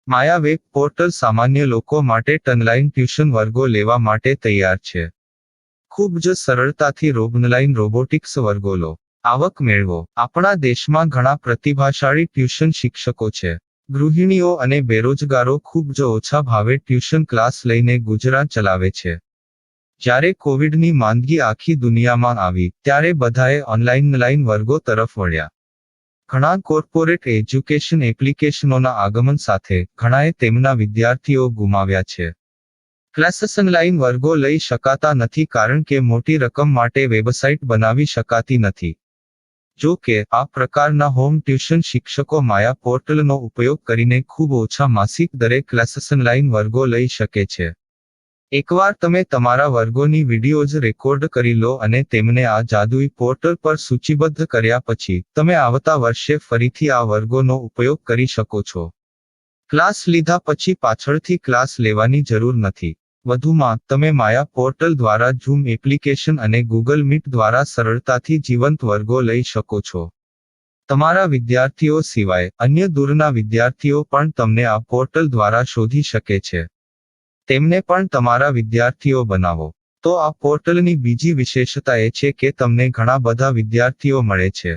માયા web portal સામાન્ય લોકો માટે ઓનલાઈન ટ્યુશન વર્ગો લેવા માટે તૈયાર છે. ખૂબ જ સરળતાથી ઓનલાઈન રોબોટિક્સ વર્ગો લો, આવક મેળવો. આપણા દેશમાં ઘણા પ્રતિભાશાળી ટ્યુશન શિક્ષકો છે. ગૃહિણીઓ અને બેરોજગારો ખૂબ જ ઓછા ભાવે ટ્યુશન ક્લાસ લઈને ગુજરાન ચલાવે છે. જ્યારે કોવિડની માંદગી આખી દુનિયામાં આવી ત્યારે બધાએ ઓનલાઈન વર્ગો તરફ વળ્યા. ઘણા કોર્પોરેટ એજ્યુકેશન એપ્લિકેશનોના આગમન સાથે ઘણાએ તેમના વિદ્યાર્થીઓ ગુમાવ્યા છે. ક્લાસીસ ઓનલાઈન વર્ગો લઈ શકાતા નથી કારણ કે મોટી રકમ માટે વેબસાઇટ બનાવી શકાતી નથી. જો કે આ પ્રકારના હોમ ટ્યુશન શિક્ષકો માયા પોર્ટલનો ઉપયોગ કરીને ખૂબ ઓછા માસિક દરે ક્લાસીસ ઓનલાઈન વર્ગો લઈ શકે છે. એકવાર તમે તમારા વર્ગોની વિડીયોઝ રેકોર્ડ કરી લો અને તેમને આ જાદુઈ પોર્ટલ પર સૂચિબદ્ધ કર્યા પછી તમે આવતા વર્ષે ફરીથી આ વર્ગોનો ઉપયોગ કરી શકો છો. ક્લાસ લીધા પછી પાછળથી ક્લાસ લેવાની જરૂર નથી. વધુમાં તમે માયા પોર્ટલ દ્વારા ઝૂમ એપ્લિકેશન અને ગૂગલ મીટ દ્વારા સરળતાથી જીવંત વર્ગો લઈ શકો છો. તમારા વિદ્યાર્થીઓ સિવાય અન્ય દૂરના વિદ્યાર્થીઓ પણ તમને આ પોર્ટલ દ્વારા શોધી શકે છે. તેમને પણ તમારા વિદ્યાર્થીઓ બનાવો. તો આ પોર્ટલની બીજી વિશેષતા એ છે કે તમને ઘણા બધા વિદ્યાર્થીઓ મળે છે.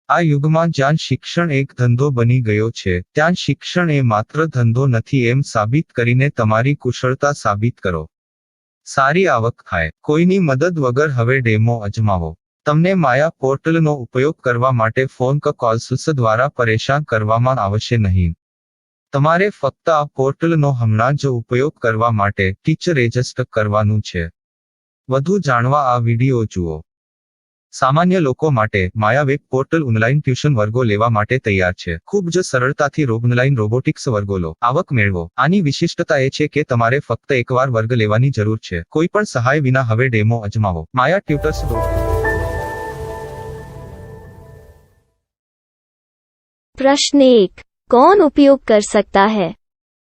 આ યુગમાં જ્યાં શિક્ષણ એક ધંધો બની ગયો છે ત્યાં શિક્ષણ એ માત્ર ધંધો નથી એમ સાબિત કરીને તમારી કુશળતા સાબિત કરો. સારી આવક થાય. કોઈની મદદ વગર હવે ડેમો અજમાવો. તમને માયા પોર્ટલનો ઉપયોગ કરવા માટે ફોન કોલ્સ દ્વારા પરેશાન કરવામાં આવશે નહીં. તમારે ફક્ત આ પોર્ટલનો હમણાં જ ઉપયોગ કરવા માટે ટીચર રજિસ્ટર કરવાનું છે. વધુ જાણવા આ વિડિયો જુઓ. સામાન્ય લોકો માટે માયા વેબ પોર્ટલ ઓનલાઈન ટ્યુશન વર્ગો લેવા માટે તૈયાર છે. ખૂબ જ સરળતાથી ઓનલાઈન રોબોટિક્સ વર્ગો લો, આવક મેળવો. આની વિશિષ્ટતા એ છે કે તમારે ફક્ત એકવાર વર્ગ લેવાની જરૂર છે. કોઈ પણ સહાય વિના હવે ડેમો અજમાવો. માયા ટ્યુટર્સ. प्रश्न 1. कौन उपयोग कर सकता है?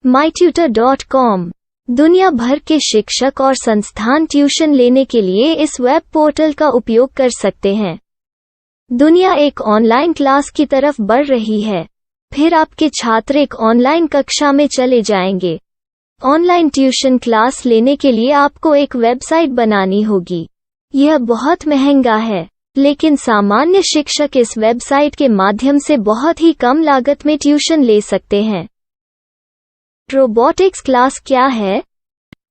mytutor.com दुनिया भर के शिक्षक और संस्थान ट्यूशन लेने के लिए इस वेब पोर्टल का उपयोग कर सकते हैं. दुनिया एक ऑनलाइन क्लास की तरफ बढ़ रही है. फिर आपके छात्र एक ऑनलाइन कक्षा में चले जाएंगे. ऑनलाइन ट्यूशन क्लास लेने के लिए आपको एक वेबसाइट बनानी होगी. यह बहुत महंगा है, लेकिन सामान्य शिक्षक इस वेबसाइट के माध्यम से बहुत ही कम लागत में ट्यूशन ले सकते हैं. रोबोटिक्स क्लास क्या है?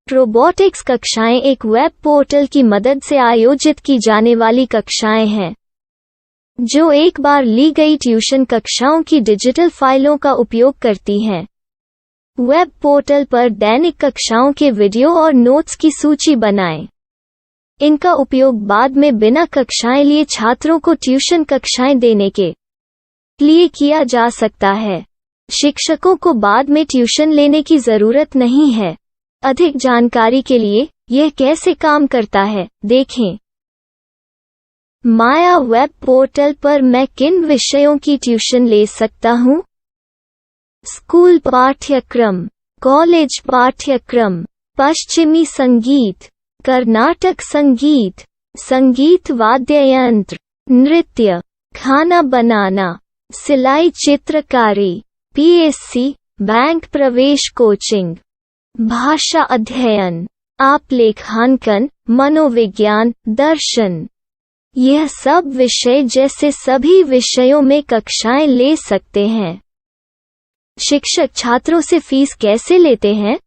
रोबोटिक्स कक्षाएं एक वेब पोर्टल की मदद से आयोजित की जाने वाली कक्षाएं हैं, जो एक बार ली गई ट्यूशन कक्षाओं की डिजिटल फाइलों का उपयोग करती हैं. वेब पोर्टल पर दैनिक कक्षाओं के वीडियो और नोट्स की सूची बनाएं. इनका उपयोग बाद में बिना कक्षाएं लिए छात्रों को ट्यूशन कक्षाएं देने के लिए किया जा सकता है. शिक्षकों को बाद में ट्यूशन लेने की जरूरत नहीं है. अधिक जानकारी के लिए यह कैसे काम करता है देखें. माया वेब पोर्टल पर मैं किन विषयों की ट्यूशन ले सकता हूँ? स्कूल पाठ्यक्रम, कॉलेज पाठ्यक्रम, पश्चिमी संगीत, कर्नाटक संगीत, संगीत वाद्य यंत्र, नृत्य, खाना बनाना, सिलाई चित्रकारी, पीएससी, बैंक प्रवेश कोचिंग, भाषा अध्ययन, आलेखांकन, मनोविज्ञान, दर्शन. यह सब विषय जैसे सभी विषयों में कक्षाएं ले सकते हैं. शिक्षक छात्रों से फीस कैसे लेते हैं?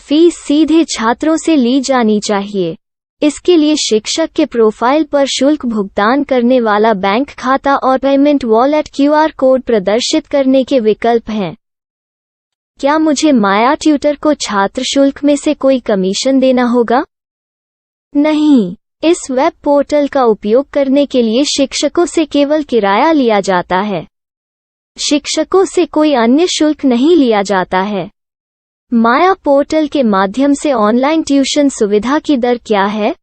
फीस सीधे छात्रों से ली जानी चाहिए. इसके लिए शिक्षक के प्रोफाइल पर शुल्क भुगतान करने वाला बैंक खाता और पेमेंट वॉलेट क्यूआर कोड प्रदर्शित करने के विकल्प हैं. क्या मुझे माया ट्यूटर को छात्र शुल्क में से कोई कमीशन देना होगा? नहीं. इस वेब पोर्टल का उपयोग करने के लिए शिक्षकों से केवल किराया लिया जाता है. शिक्षकों से कोई अन्य शुल्क नहीं लिया जाता है. माया पोर्टल के माध्यम से ऑनलाइन ट्यूशन सुविधा की दर क्या है?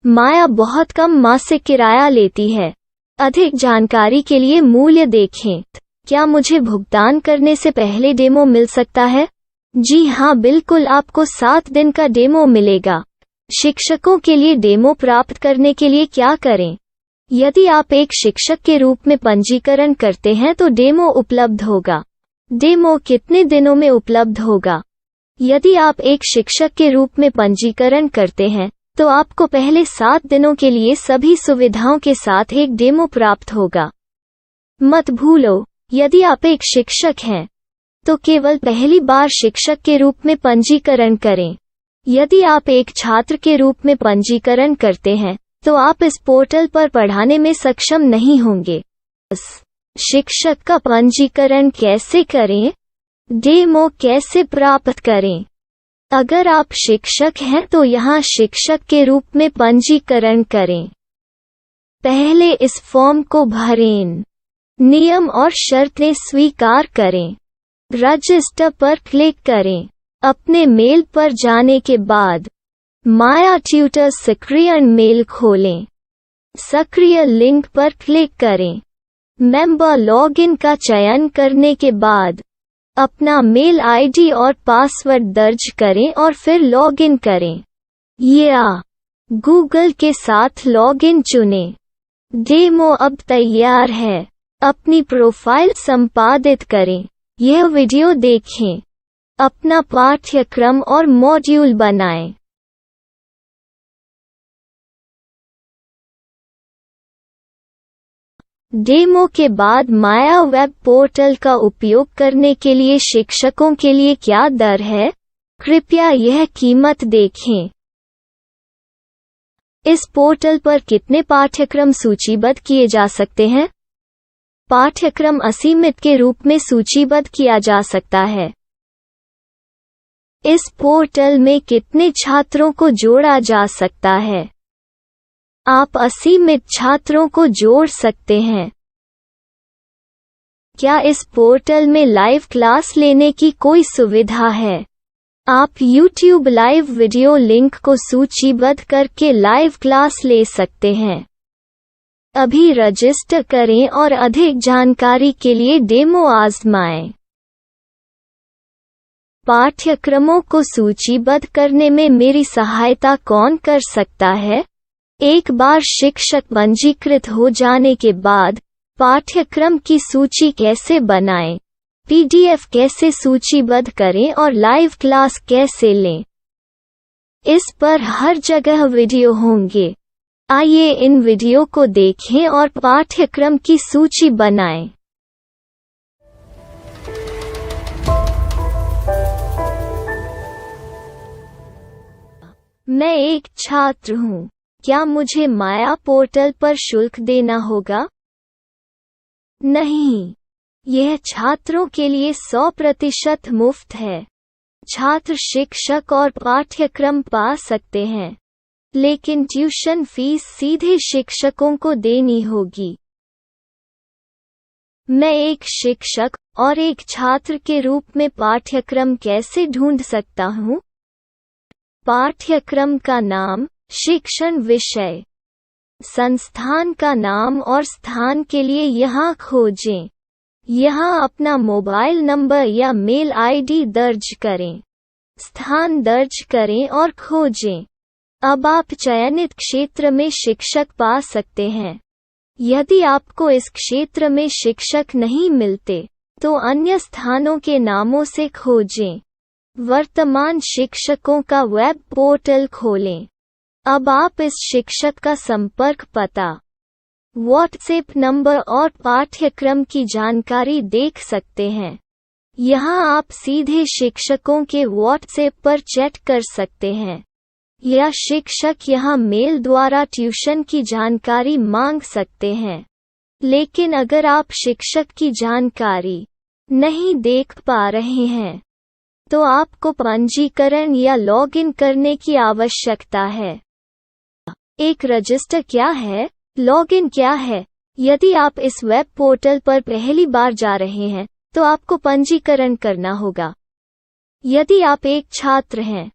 माया बहुत कम मासिक किराया लेती है. अधिक जानकारी के लिए मूल्य देखें. क्या मुझे भुगतान करने से पहले डेमो मिल सकता है? जी हाँ, बिल्कुल. आपको 7 दिन का डेमो मिलेगा. शिक्षकों के लिए डेमो प्राप्त करने के लिए क्या करें? यदि आप एक शिक्षक के रूप में पंजीकरण करते हैं तो डेमो उपलब्ध होगा. डेमो कितने दिनों में उपलब्ध होगा? यदि आप एक शिक्षक के रूप में पंजीकरण करते हैं, तो आपको पहले 7 दिनों के लिए सभी सुविधाओं के साथ एक डेमो प्राप्त होगा। मत भूलो, यदि आप एक शिक्षक हैं, तो केवल पहली बार शिक्षक के रूप में पंजीकरण करें। यदि आप एक छात्र के रूप में पंजीकरण करते हैं, तो आप इस पोर्टल पर पढ़ाने में सक्षम नहीं होंगे। शिक्षक का पंजीकरण कैसे करें? डेमो कैसे प्राप्त करें? अगर आप शिक्षक हैं तो यहाँ शिक्षक के रूप में पंजीकरण करें। पहले इस फॉर्म को भरें। नियम और शर्तें स्वीकार करें। रजिस्टर पर क्लिक करें। अपने मेल पर जाने के बाद माया ट्यूटर सक्रिय मेल खोलें। सक्रिय लिंक पर क्लिक करें। मेंबर लॉगिन का चयन करने के बाद अपना मेल आईडी और पासवर्ड दर्ज करें और फिर लॉगिन करें या गूगल के साथ लॉगिन चुनें। डेमो अब तैयार है। अपनी प्रोफाइल संपादित करें। यह वीडियो देखें। अपना पाठ्यक्रम और मॉड्यूल बनाएं। डेमो के बाद माया वेब पोर्टल का उपयोग करने के लिए शिक्षकों के लिए क्या दर है? कृपया यह कीमत देखें। इस पोर्टल पर कितने पाठ्यक्रम सूचीबद्ध किए जा सकते हैं? पाठ्यक्रम असीमित के रूप में सूचीबद्ध किया जा सकता है। इस पोर्टल में कितने छात्रों को जोड़ा जा सकता है? आप असीमित छात्रों को जोड़ सकते हैं। क्या इस पोर्टल में लाइव क्लास लेने की कोई सुविधा है? आप YouTube लाइव वीडियो लिंक को सूचीबद्ध करके लाइव क्लास ले सकते हैं। अभी रजिस्टर करें और अधिक जानकारी के लिए डेमो आजमाएं। पाठ्यक्रमों को सूचीबद्ध करने में मेरी सहायता कौन कर सकता है? एक बार शिक्षक पंजीकृत हो जाने के बाद पाठ्यक्रम की सूची कैसे बनाएं, PDF कैसे सूचीबद्ध करें और लाइव क्लास कैसे लें, इस पर हर जगह वीडियो होंगे। आइए इन वीडियो को देखें और पाठ्यक्रम की सूची बनाएं। मैं एक छात्र हूँ। क्या मुझे माया पोर्टल पर शुल्क देना होगा? नहीं, यह छात्रों के लिए 100% मुफ्त है। छात्र शिक्षक और पाठ्यक्रम पा सकते हैं, लेकिन ट्यूशन फीस सीधे शिक्षकों को देनी होगी। मैं एक शिक्षक और एक छात्र के रूप में पाठ्यक्रम कैसे ढूंढ सकता हूँ? पाठ्यक्रम का नाम, शिक्षण विषय, संस्थान का नाम और स्थान के लिए यहाँ खोजें। यहाँ अपना मोबाइल नंबर या मेल आईडी दर्ज करें। स्थान दर्ज करें और खोजें। अब आप चयनित क्षेत्र में शिक्षक पा सकते हैं। यदि आपको इस क्षेत्र में शिक्षक नहीं मिलते, तो अन्य स्थानों के नामों से खोजें। वर्तमान शिक्षकों का वेब पोर्टल खोलें। अब आप इस शिक्षक का संपर्क पता, व्हाट्सएप नंबर और पाठ्यक्रम की जानकारी देख सकते हैं। यहाँ आप सीधे शिक्षकों के व्हाट्सएप पर चैट कर सकते हैं, या शिक्षक यहाँ मेल द्वारा ट्यूशन की जानकारी मांग सकते हैं। लेकिन अगर आप शिक्षक की जानकारी नहीं देख पा रहे हैं, तो आपको पंजीकरण या लॉगिन करने की आवश्यकता है। एक रजिस्टर क्या है? लॉगिन क्या है? यदि आप इस वेब पोर्टल पर पहली बार जा रहे हैं, तो आपको पंजीकरण करना होगा। यदि आप एक छात्र हैं,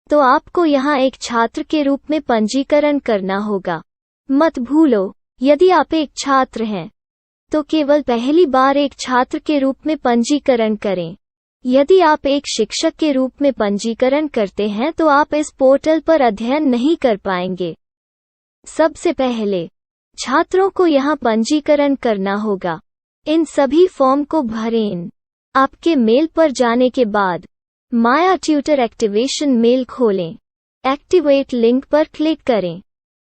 तो आपको यहाँ एक छात्र के रूप में पंजीकरण करना होगा। मत भूलो, यदि आप एक छात्र हैं, तो केवल पहली बार एक छात्र के रूप में पंजीकरण करें। यदि आप एक शिक्षक के रूप में पंजीकरण करते हैं तो आप इस पोर्टल पर अध्ययन नहीं कर पाएंगे। सबसे पहले छात्रों को यहाँ पंजीकरण करना होगा। इन सभी फॉर्म को भरें। आपके मेल पर जाने के बाद माया ट्यूटर एक्टिवेशन मेल खोलें। एक्टिवेट लिंक पर क्लिक करें।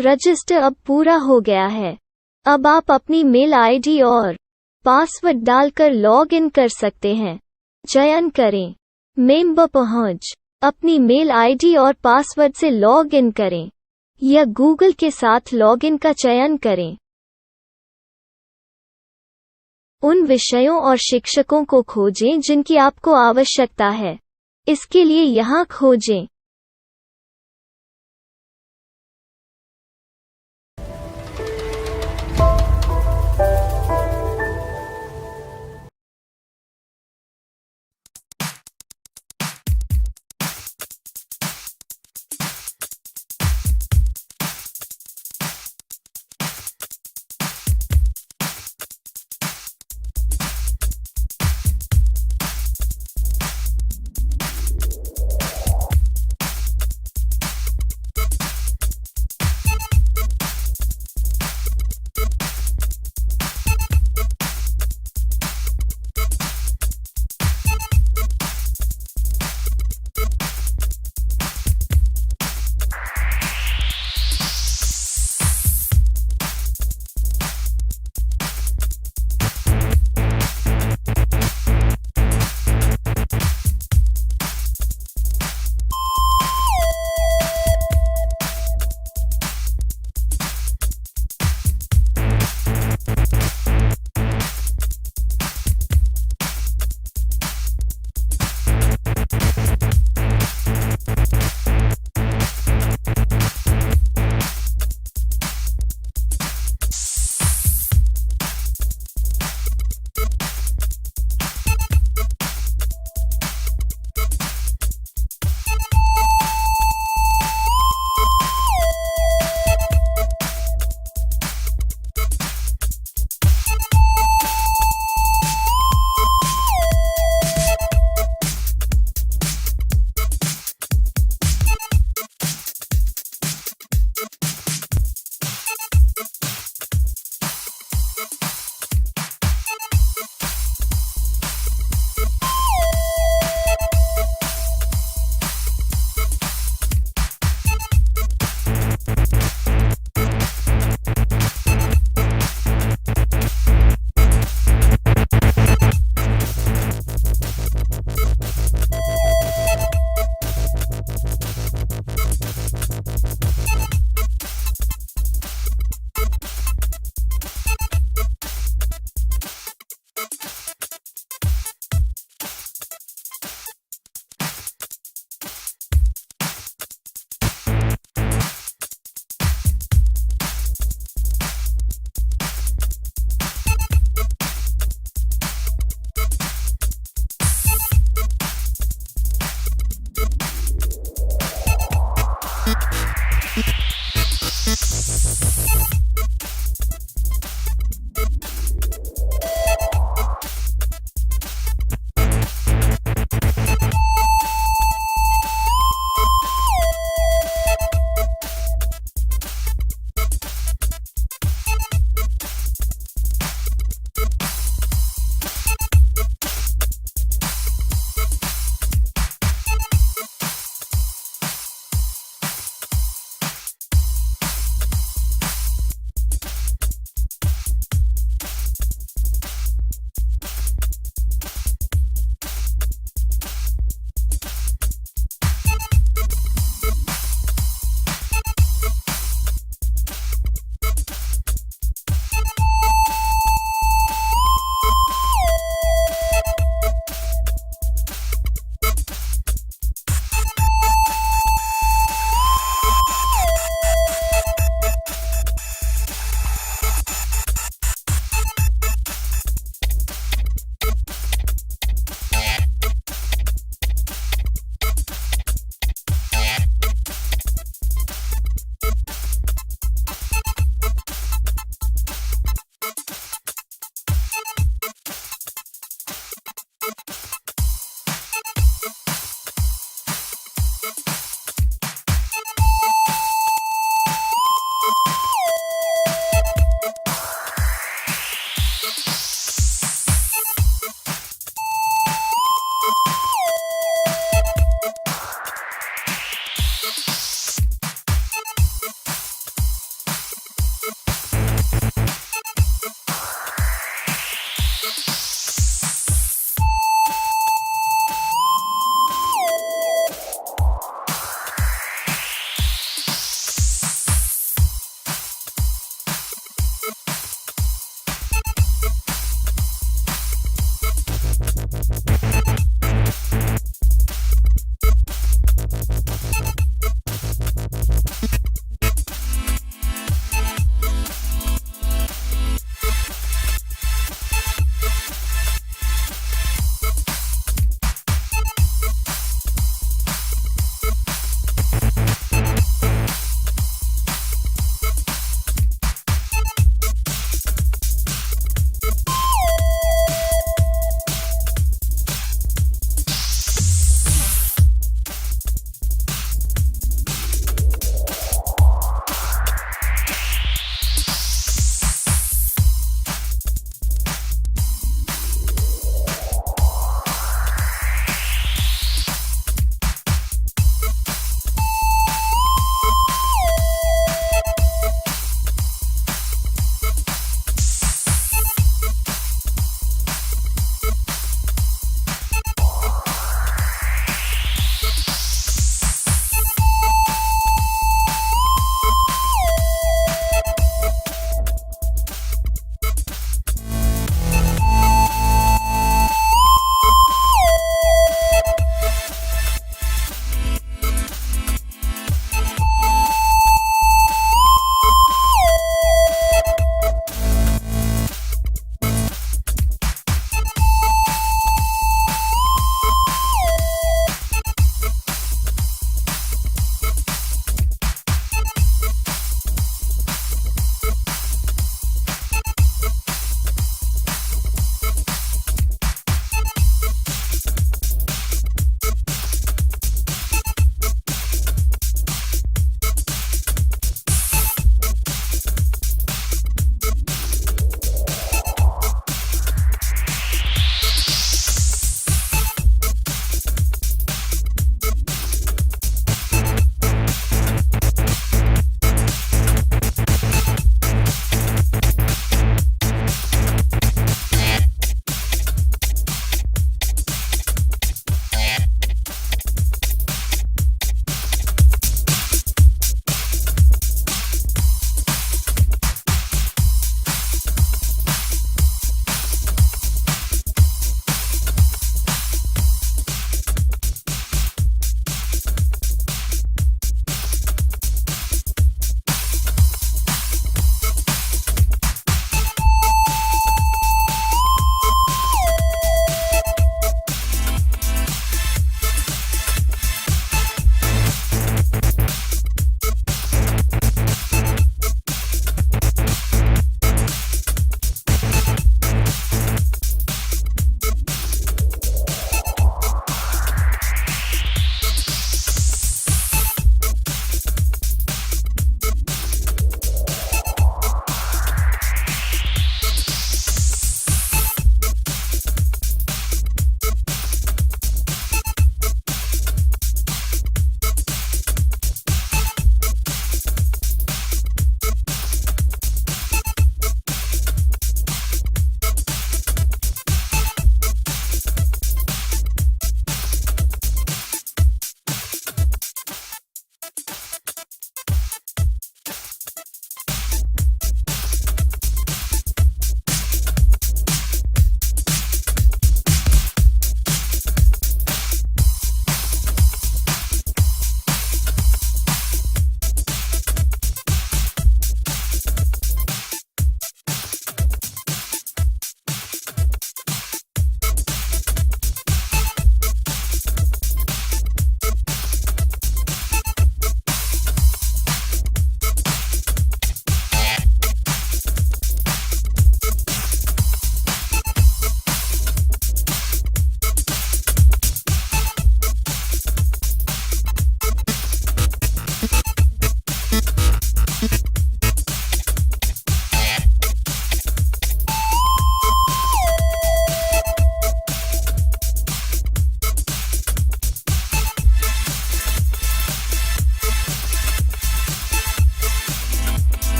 रजिस्टर अब पूरा हो गया है। अब आप अपनी मेल आईडी और पासवर्ड डालकर लॉग इन कर सकते हैं। चयन करें मेंबर पहुंच। अपनी मेल आईडी और पासवर्ड से लॉग इन करें या गूगल के साथ लॉग इन का चयन करें। उन विषयों और शिक्षकों को खोजें जिनकी आपको आवश्यकता है। इसके लिए यहाँ खोजें।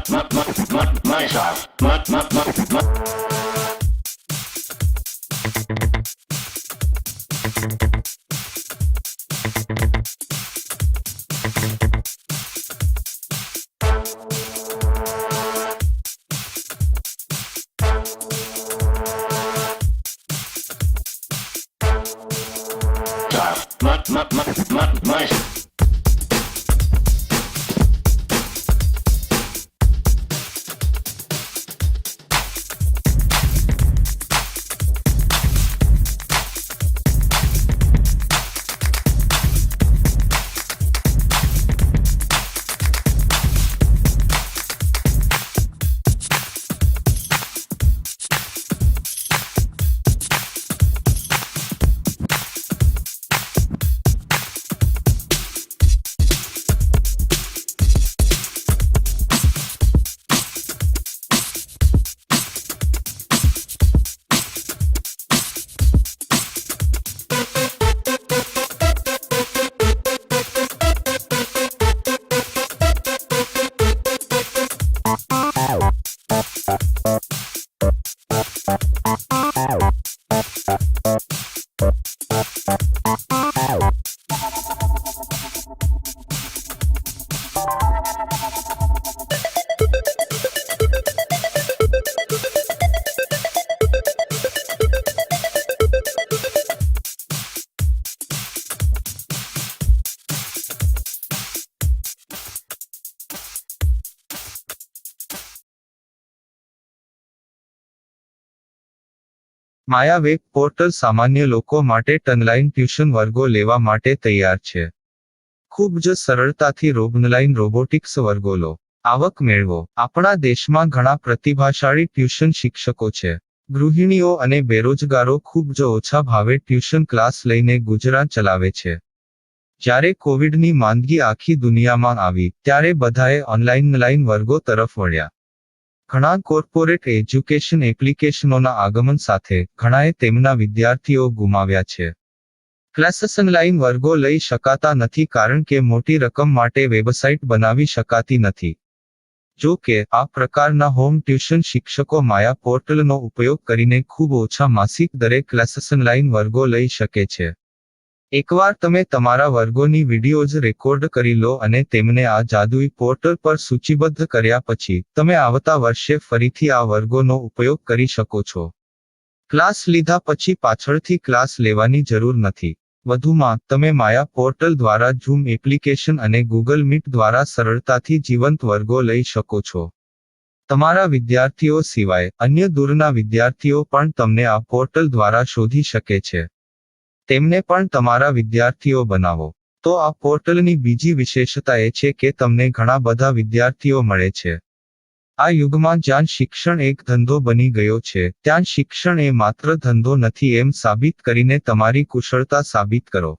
My style. My Maya web portal સામાન્ય લોકો માટે ઓનલાઈન ટ્યુશન વર્ગો લેવા માટે તૈયાર છે. ખૂબ જ સરળતાથી ઓનલાઈન રોબોટિક્સ વર્ગો લો. આવક મેળવો. આપણા દેશમાં ઘણા પ્રતિભાશાળી ટ્યુશન શિક્ષકો છે. ગૃહિણીઓ અને બેરોજગારો ખૂબ જ ઓછા ભાવે ટ્યુશન ક્લાસ લઈને ગુજરાન ચલાવે છે. જ્યારે કોવિડની માંદગી આખી દુનિયામાં આવી ત્યારે બધાએ ઓનલાઈન વર્ગો તરફ વળ્યા. ઘણા કોર્પોરેટ એજ્યુકેશન એપ્લિકેશનોના આગમન સાથે ઘણાએ તેમના વિદ્યાર્થીઓ ગુમાવ્યા છે. ક્લાસીસ ઓનલાઈન વર્ગો લઈ શકાતા નથી કારણ કે મોટી રકમ માટે વેબસાઇટ બનાવી શકાતી નથી. જો કે આ પ્રકારના હોમ ટ્યુશન શિક્ષકો માયા પોર્ટલનો ઉપયોગ કરીને ખૂબ ઓછા માસિક દરે ક્લાસીસ ઓનલાઈન વર્ગો લઈ શકે છે. એકવાર તમે તમારા વર્ગોની વિડીયોઝ રેકોર્ડ કરી લો અને તેમને આ જાદુઈ પોર્ટલ પર સૂચિબદ્ધ કર્યા પછી તમે આવતા વર્ષે ફરીથી આ વર્ગોનો ઉપયોગ કરી શકો છો. ક્લાસ લીધા પછી પાછળથી ક્લાસ લેવાની જરૂર નથી. વધુમાં તમે માયા પોર્ટલ દ્વારા ઝૂમ એપ્લિકેશન અને ગૂગલ મીટ દ્વારા સરળતાથી જીવંત વર્ગો લઈ શકો છો. તમારા વિદ્યાર્થીઓ સિવાય અન્ય દૂરના વિદ્યાર્થીઓ પણ તમને આ પોર્ટલ દ્વારા શોધી શકે છે. તેમને પણ તમારા વિદ્યાર્થીઓ બનાવો. તો આ પોર્ટલની બીજી વિશેષતા એ છે કે તમને ઘણા બધા વિદ્યાર્થીઓ મળે છે. આ યુગમાં જ્યાં શિક્ષણ એક ધંધો બની ગયો છે ત્યાં શિક્ષણ એ માત્ર ધંધો નથી એમ સાબિત કરીને તમારી કુશળતા સાબિત કરો.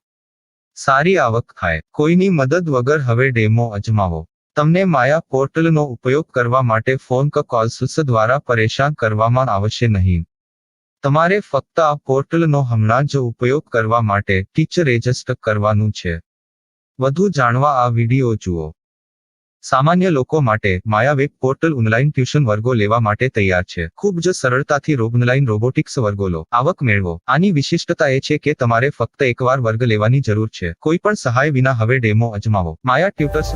સારી આવક થાય. કોઈની મદદ વગર હવે ડેમો અજમાવો. તમને માયા પોર્ટલનો ઉપયોગ કરવા માટે ફોન કોલ્સ દ્વારા પરેશાન કરવામાં આવશે નહીં. તમારે ફક્ત આ પોર્ટલનો હમણાં જ ઉપયોગ કરવા માટે ટીચર રજિસ્ટર કરવાનું છે. વધુ જાણવા આ વિડિયો જુઓ. સામાન્ય લોકો માટે માયા વેબ પોર્ટલ ઓનલાઈન ટ્યુશન વર્ગો લેવા માટે તૈયાર છે. ખૂબ જ સરળતાથી ઓનલાઈન રોબોટિક્સ વર્ગો લો. આવક મેળવો. આની વિશિષ્ટતા એ છે કે તમારે ફક્ત એકવાર વર્ગ લેવાની જરૂર છે. કોઈ પણ સહાય વિના હવે ડેમો અજમાવો. માયા ટ્યુટર્સ.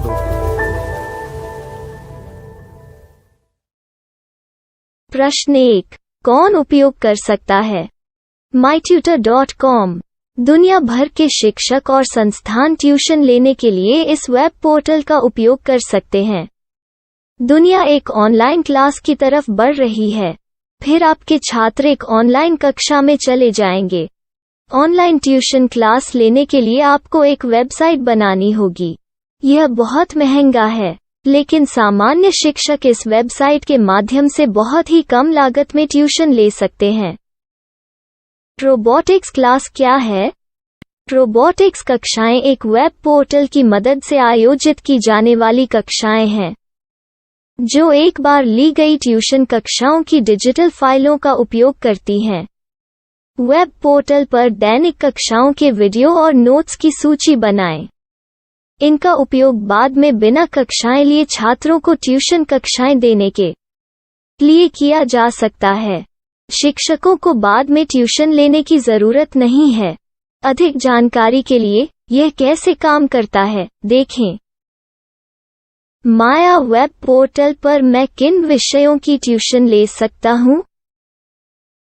प्रश्न 1. कौन उपयोग कर सकता है? mytutor.com दुनिया भर के शिक्षक और संस्थान ट्यूशन लेने के लिए इस वेब पोर्टल का उपयोग कर सकते हैं. दुनिया एक ऑनलाइन क्लास की तरफ बढ़ रही है. फिर आपके छात्र एक ऑनलाइन कक्षा में चले जाएंगे. ऑनलाइन ट्यूशन क्लास लेने के लिए आपको एक वेबसाइट बनानी होगी. यह बहुत महंगा है, लेकिन सामान्य शिक्षक इस वेबसाइट के माध्यम से बहुत ही कम लागत में ट्यूशन ले सकते हैं. रोबोटिक्स क्लास क्या है? रोबोटिक्स कक्षाएं एक वेब पोर्टल की मदद से आयोजित की जाने वाली कक्षाएं हैं, जो एक बार ली गई ट्यूशन कक्षाओं की डिजिटल फाइलों का उपयोग करती हैं. वेब पोर्टल पर दैनिक कक्षाओं के वीडियो और नोट्स की सूची बनाएं. इनका उपयोग बाद में बिना कक्षाएं लिए छात्रों को ट्यूशन कक्षाएं देने के लिए किया जा सकता है। शिक्षकों को बाद में ट्यूशन लेने की जरूरत नहीं है। अधिक जानकारी के लिए यह कैसे काम करता है, देखें। माया वेब पोर्टल पर मैं किन विषयों की ट्यूशन ले सकता हूँ?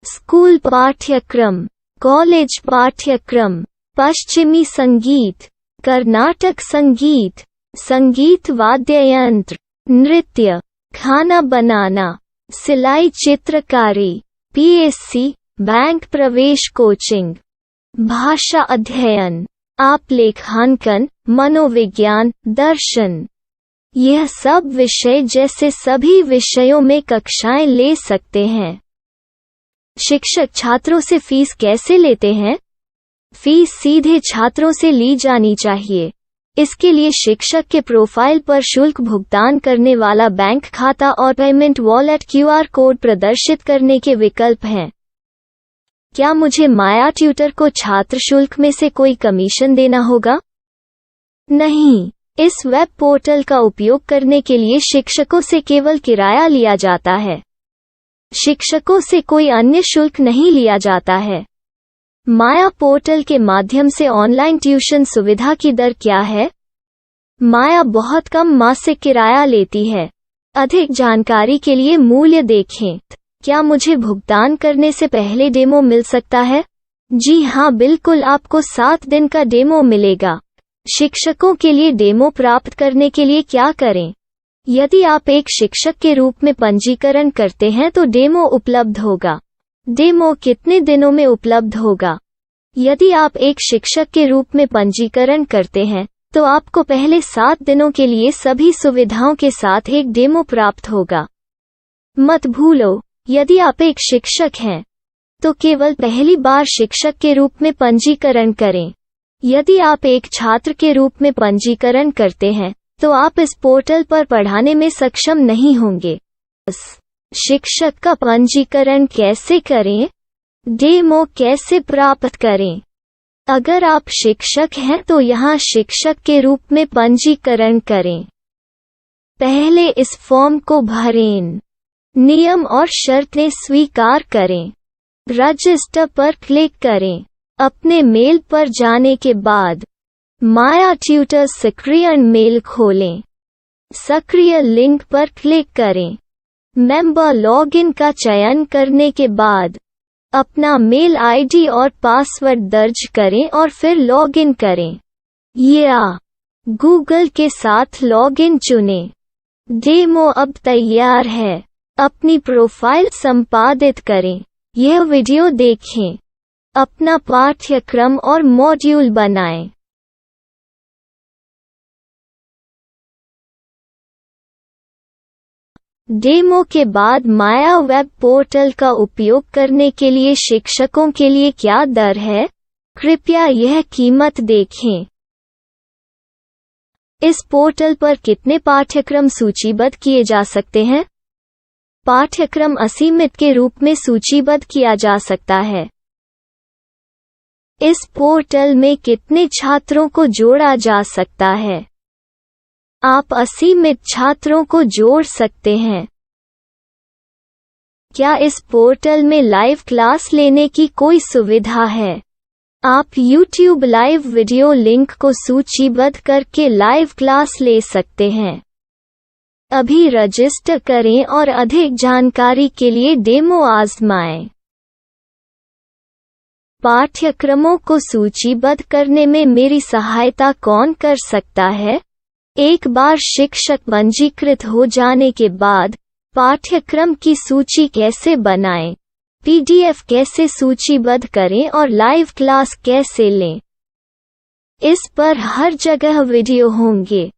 स्कूल पाठ्यक्रम, कॉलेज पाठ्यक्रम, पश्चिमी संगीत, कर्नाटक संगीत, संगीत वाद्य यंत्र, नृत्य, खाना बनाना, सिलाई चित्रकारी, पीएससी, बैंक प्रवेश कोचिंग, भाषा अध्ययन, आप लेखांकन, मनोविज्ञान, दर्शन। यह सब विषय जैसे सभी विषयों में कक्षाएं ले सकते हैं। शिक्षक छात्रों से फीस कैसे लेते हैं? फीस सीधे छात्रों से ली जानी चाहिए। इसके लिए शिक्षक के प्रोफाइल पर शुल्क भुगतान करने वाला बैंक खाता और पेमेंट वॉलेट क्यूआर कोड प्रदर्शित करने के विकल्प हैं। क्या मुझे माया ट्यूटर को छात्र शुल्क में से कोई कमीशन देना होगा? नहीं, इस वेब पोर्टल का उपयोग करने के लिए शिक्षकों से केवल किराया लिया जाता है। शिक्षकों से कोई अन्य शुल्क नहीं लिया जाता है। माया पोर्टल के माध्यम से ऑनलाइन ट्यूशन सुविधा की दर क्या है? माया बहुत कम मासिक किराया लेती है। अधिक जानकारी के लिए मूल्य देखें। क्या मुझे भुगतान करने से पहले डेमो मिल सकता है? जी हाँ, बिल्कुल, आपको 7 दिन का डेमो मिलेगा। शिक्षकों के लिए डेमो प्राप्त करने के लिए क्या करें? यदि आप एक शिक्षक के रूप में पंजीकरण करते हैं तो डेमो उपलब्ध होगा। डेमो कितने दिनों में उपलब्ध होगा? यदि आप एक शिक्षक के रूप में पंजीकरण करते हैं तो आपको पहले 7 दिनों के लिए सभी सुविधाओं के साथ एक डेमो प्राप्त होगा। मत भूलो, यदि आप एक शिक्षक हैं तो केवल पहली बार शिक्षक के रूप में पंजीकरण करें। यदि आप एक छात्र के रूप में पंजीकरण करते हैं तो आप इस पोर्टल पर पढ़ाने में सक्षम नहीं होंगे। शिक्षक का पंजीकरण कैसे करें? डेमो कैसे प्राप्त करें? अगर आप शिक्षक हैं तो यहाँ शिक्षक के रूप में पंजीकरण करें। पहले इस फॉर्म को भरें। नियम और शर्तें स्वीकार करें। रजिस्टर पर क्लिक करें। अपने मेल पर जाने के बाद माया ट्यूटर सक्रिय मेल खोलें। सक्रिय लिंक पर क्लिक करें। मेंबर लॉगिन का चयन करने के बाद अपना मेल आईडी और पासवर्ड दर्ज करें और फिर लॉगिन करें या गूगल के साथ लॉगिन चुनें। डेमो अब तैयार है। अपनी प्रोफाइल संपादित करें। यह वीडियो देखें। अपना पाठ्यक्रम और मॉड्यूल बनाएं। डेमो के बाद माया वेब पोर्टल का उपयोग करने के लिए शिक्षकों के लिए क्या दर है? कृपया यह कीमत देखें। इस पोर्टल पर कितने पाठ्यक्रम सूचीबद्ध किए जा सकते हैं? पाठ्यक्रम असीमित के रूप में सूचीबद्ध किया जा सकता है। इस पोर्टल में कितने छात्रों को जोड़ा जा सकता है? आप असीमित छात्रों को जोड़ सकते हैं। क्या इस पोर्टल में लाइव क्लास लेने की कोई सुविधा है? आप YouTube लाइव वीडियो लिंक को सूचीबद्ध करके लाइव क्लास ले सकते हैं। अभी रजिस्टर करें और अधिक जानकारी के लिए डेमो आजमाएं। पाठ्यक्रमों को सूचीबद्ध करने में मेरी सहायता कौन कर सकता है? एक बार शिक्षक पंजीकृत हो जाने के बाद पाठ्यक्रम की सूची कैसे बनाएं, PDF कैसे सूचीबद्ध करें और लाइव क्लास कैसे लें, इस पर हर जगह वीडियो होंगे।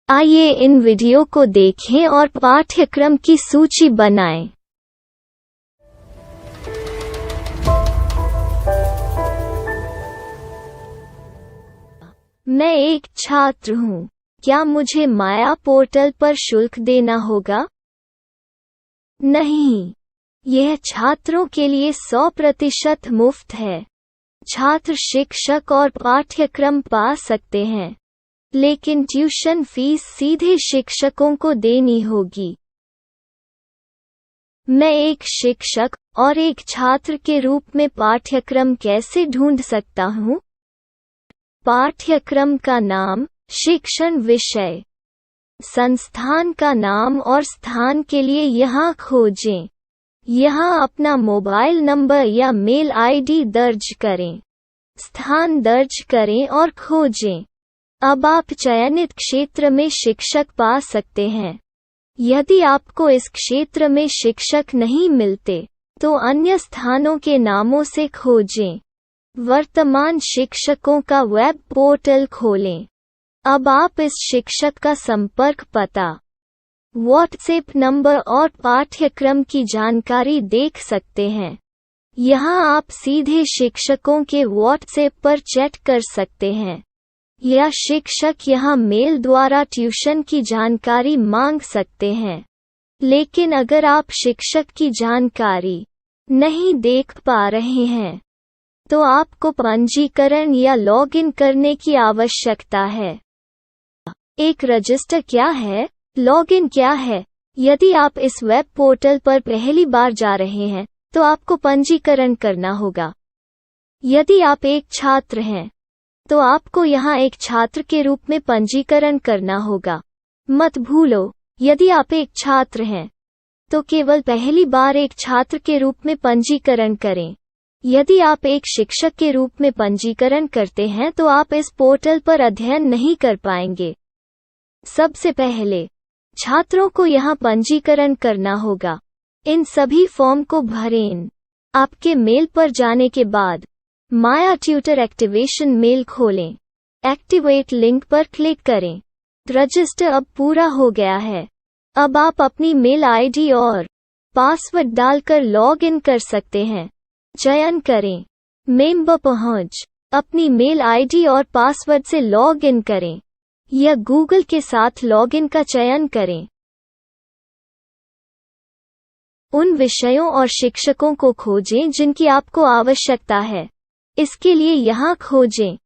आइए इन वीडियो को देखें और पाठ्यक्रम की सूची बनाएं। मैं एक छात्र हूँ। क्या मुझे माया पोर्टल पर शुल्क देना होगा? नहीं, यह छात्रों के लिए 100% मुफ्त है। छात्र शिक्षक और पाठ्यक्रम पा सकते हैं। लेकिन ट्यूशन फीस सीधे शिक्षकों को देनी होगी। मैं एक शिक्षक और एक छात्र के रूप में पाठ्यक्रम कैसे ढूंढ सकता हूँ? पाठ्यक्रम का नाम, शिक्षण विषय, संस्थान का नाम और स्थान के लिए यहाँ खोजें। यहाँ अपना मोबाइल नंबर या मेल आईडी दर्ज करें। स्थान दर्ज करें और खोजें। अब आप चयनित क्षेत्र में शिक्षक पा सकते हैं। यदि आपको इस क्षेत्र में शिक्षक नहीं मिलते, तो अन्य स्थानों के नामों से खोजें। वर्तमान शिक्षकों का वेब पोर्टल खोलें। अब आप इस शिक्षक का संपर्क पता, व्हाट्सएप नंबर और पाठ्यक्रम की जानकारी देख सकते हैं। यहाँ आप सीधे शिक्षकों के व्हाट्सएप पर चैट कर सकते हैं, या शिक्षक यहाँ मेल द्वारा ट्यूशन की जानकारी मांग सकते हैं। लेकिन अगर आप शिक्षक की जानकारी नहीं देख पा रहे हैं, तो आपको पंजीकरण या लॉगिन करने की आवश्यकता है। एक रजिस्टर क्या है? लॉगिन क्या है? यदि आप इस वेब पोर्टल पर पहली बार जा रहे हैं, तो आपको पंजीकरण करना होगा। यदि आप एक छात्र हैं, तो आपको यहाँ एक छात्र के रूप में पंजीकरण करना होगा। मत भूलो, यदि आप एक छात्र हैं, तो केवल पहली बार एक छात्र के रूप में पंजीकरण करें। यदि आप एक शिक्षक के रूप में पंजीकरण करते हैं, तो आप इस पोर्टल पर अध्ययन नहीं कर पाएंगे। सबसे पहले छात्रों को यहाँ पंजीकरण करना होगा। इन सभी फॉर्म को भरें। आपके मेल पर जाने के बाद माया ट्यूटर एक्टिवेशन मेल खोलें। एक्टिवेट लिंक पर क्लिक करें। रजिस्टर अब पूरा हो गया है। अब आप अपनी मेल आईडी और पासवर्ड डालकर लॉग इन कर सकते हैं। चयन करें मेंबर पहुंच। अपनी मेल आईडी और पासवर्ड से लॉग इन करें, या गूगल के साथ लॉगिन का चयन करें। उन विषयों और शिक्षकों को खोजें जिनकी आपको आवश्यकता है। इसके लिए यहाँ खोजें।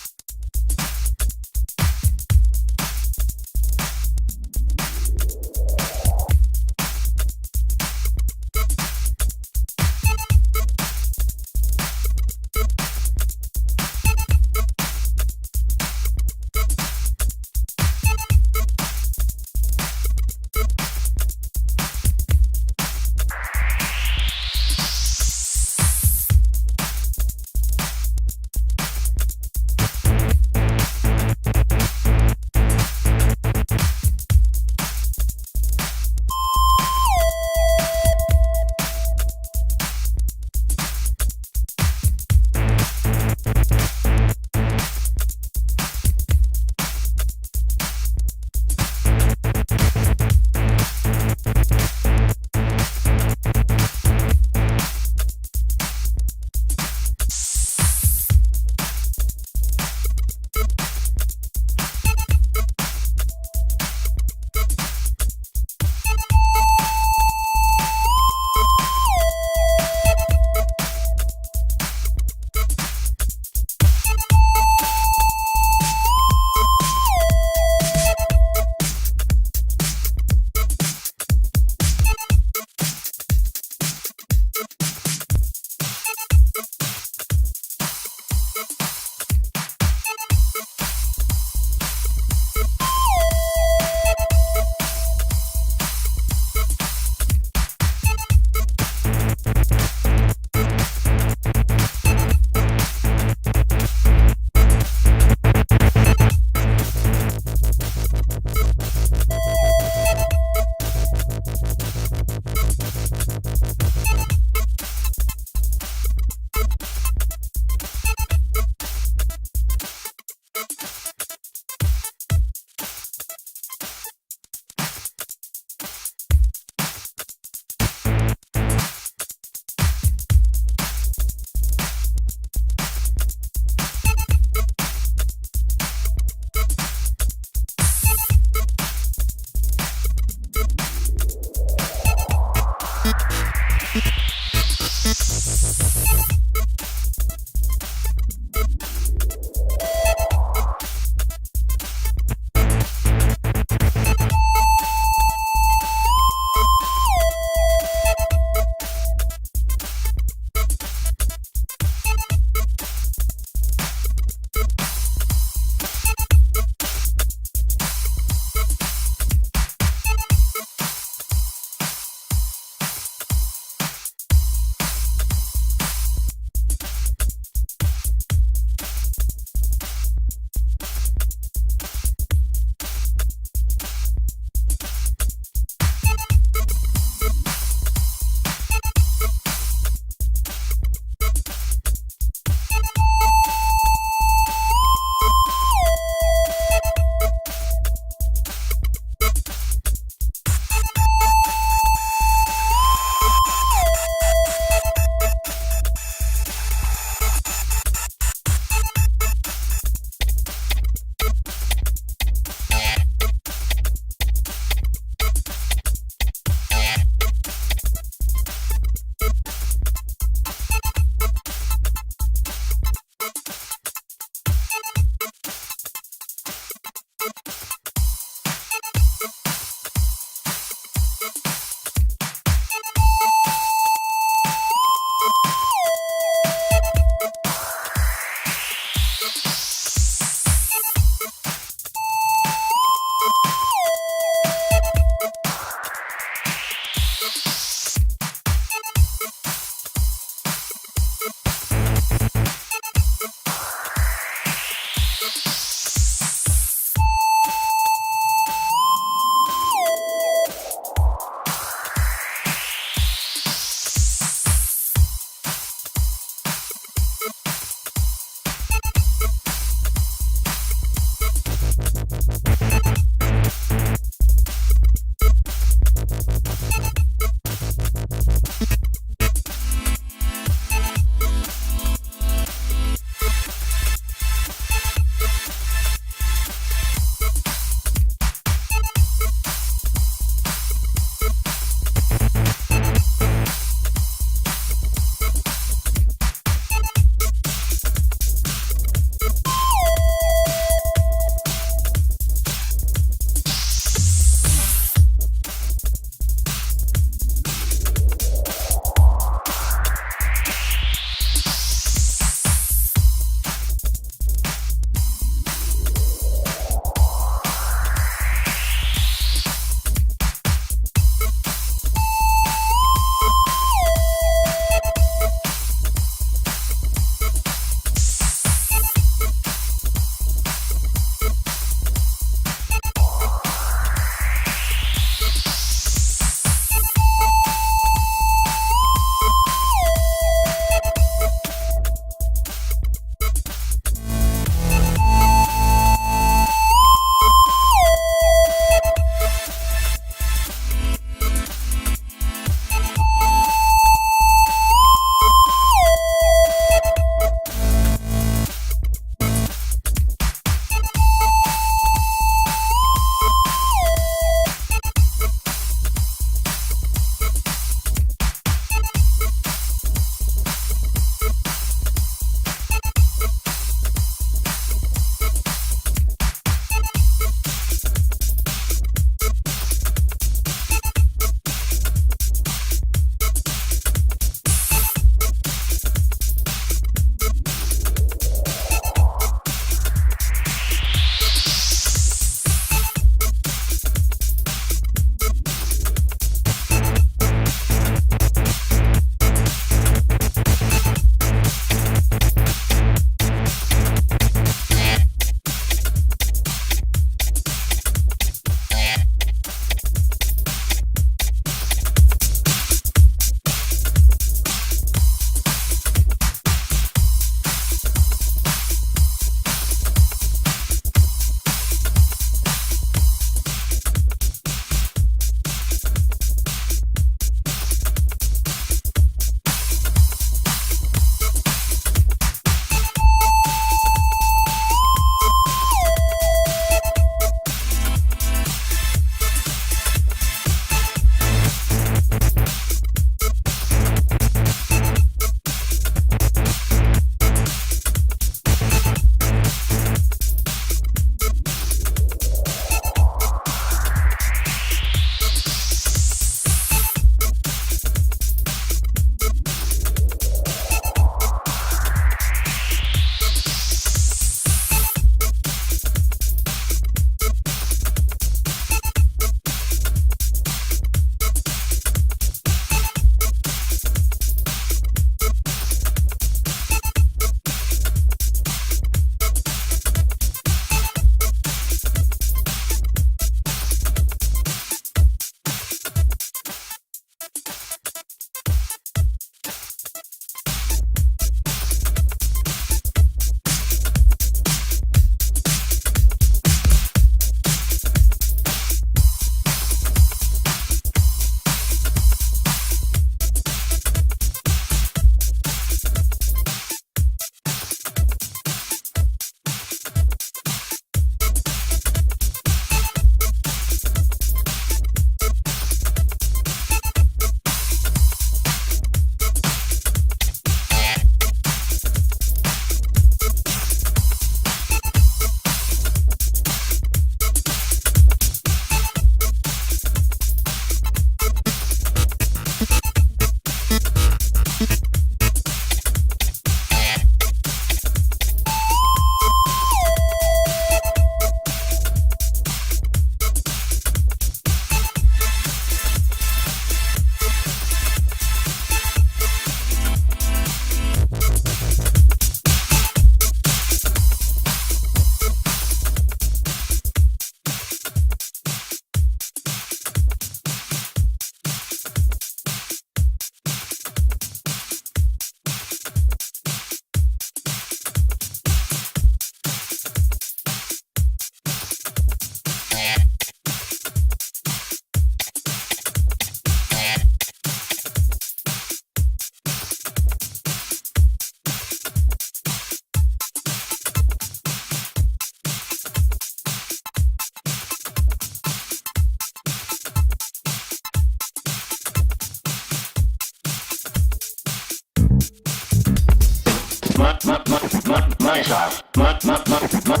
Minecraft. Minecraft.